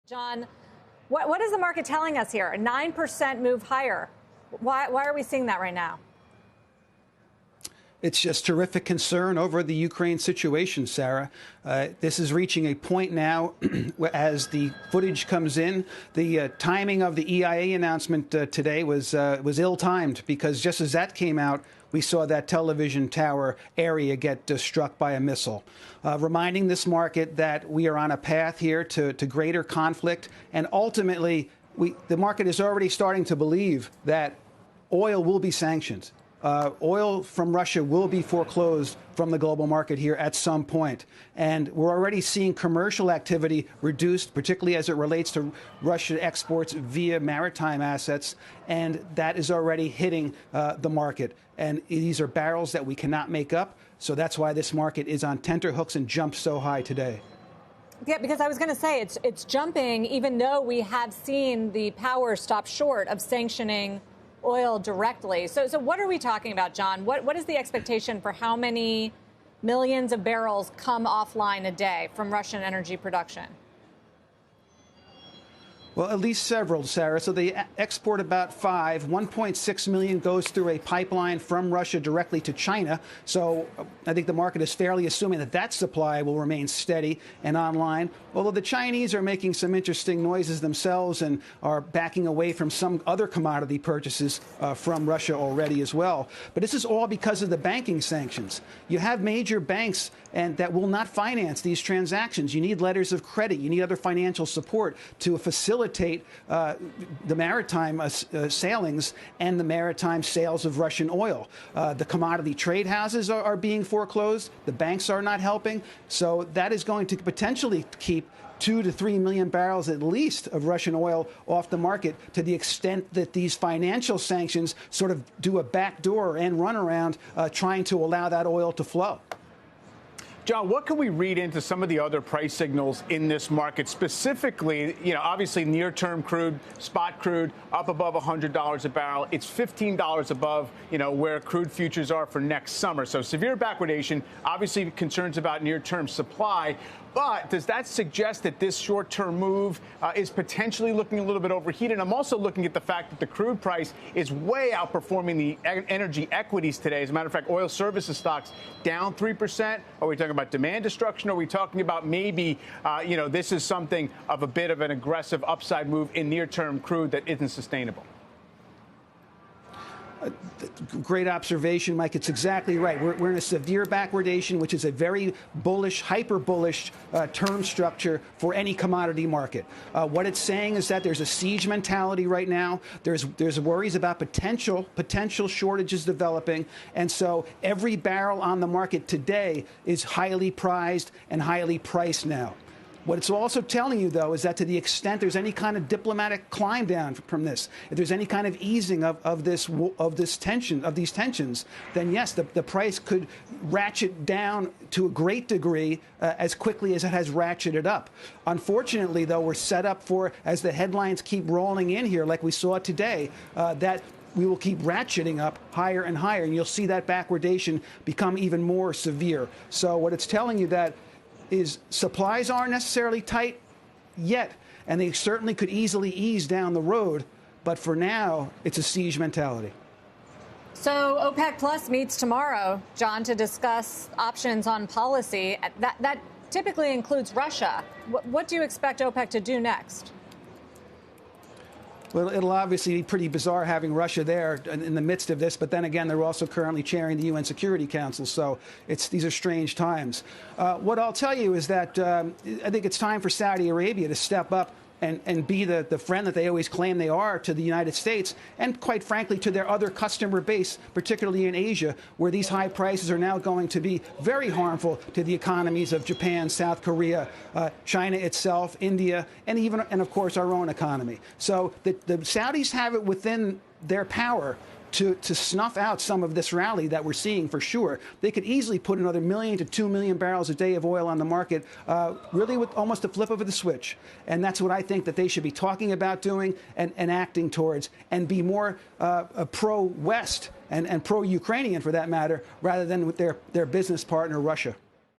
John, what is the market telling us here? A 9% move higher. Why are we seeing that right now? It's just terrific concern over the Ukraine situation, Sarah. This is reaching a point now as the footage comes in. The timing of the EIA announcement today was ill-timed, because just as that came out, we saw that television tower area get struck by a missile, reminding this market that we are on a path here to greater conflict. And ultimately, the market is already starting to believe that oil will be sanctioned. Oil from Russia will be foreclosed from the global market here at some point. And we're already seeing commercial activity reduced, particularly as it relates to Russian exports via maritime assets. And that is already hitting the market. And these are barrels that we cannot make up. So that's why this market is on tenterhooks and jumped so high today. Yeah, because I was going to say it's jumping, even though we have seen the power stop short of sanctioning oil directly. So what are we talking about, John? What is the expectation for how many millions of barrels come offline a day from Russian energy production? Well, at least several, Sarah. So they export about 1.6 million goes through a pipeline from Russia directly to China. So I think the market is fairly assuming that that supply will remain steady and online. Although the Chinese are making some interesting noises themselves and are backing away from some other commodity purchases from Russia already as well. But this is all because of the banking sanctions. You have major banks that will not finance these transactions. You need letters of credit. You need other financial support to facilitate the maritime sailings and the maritime sales of Russian oil. The commodity trade houses are being foreclosed. The banks are not helping. So that is going to potentially keep 2 to 3 million barrels at least of Russian oil off the market, to the extent that these financial sanctions sort of do a backdoor and run around trying to allow that oil to flow. John, what can we read into some of the other price signals in this market? Specifically, obviously near-term crude, spot crude, up above $100 a barrel. It's $15 above, where crude futures are for next summer. So severe backwardation, obviously concerns about near-term supply. But does that suggest that this short-term move is potentially looking a little bit overheated? I'm also looking at the fact that the crude price is way outperforming the energy equities today. As a matter of fact, oil services stocks down 3%. Are we talking about demand destruction? Are we talking about maybe, this is something of a bit of an aggressive upside move in near-term crude that isn't sustainable? Great observation, Mike. It's exactly right. We're in a severe backwardation, which is a very bullish, hyper-bullish term structure for any commodity market. What it's saying is that there's a siege mentality right now. There's worries about potential shortages developing. And so every barrel on the market today is highly prized and highly priced now. What it's also telling you, though, is that to the extent there's any kind of diplomatic climb down from this, if there's any kind of easing of these tensions, then yes, the price could ratchet down to a great degree as quickly as it has ratcheted up. Unfortunately, though, we're set up for, as the headlines keep rolling in here, like we saw today, that we will keep ratcheting up higher and higher, and you'll see that backwardation become even more severe. So what it's telling you that is supplies aren't necessarily tight yet, and they certainly could easily ease down the road. But for now, it's a siege mentality. So OPEC Plus meets tomorrow, John, to discuss options on policy. That typically includes Russia. What do you expect OPEC to do next? Well, it'll obviously be pretty bizarre having Russia there in the midst of this, but then again, they're also currently chairing the UN Security Council, so these are strange times. What I'll tell you is that I think it's time for Saudi Arabia to step up and be the friend that they always claim they are to the United States, and quite frankly to their other customer base, particularly in Asia, where these high prices are now going to be very harmful to the economies of Japan, South Korea, China itself, India, and of course our own economy. So the Saudis have it within their power to snuff out some of this rally that we're seeing for sure. They could easily put another 1 million to 2 million barrels a day of oil on the market, really with almost a flip of the switch. And that's what I think that they should be talking about doing and acting towards, and be more pro-West and pro-Ukrainian for that matter, rather than with their business partner, Russia.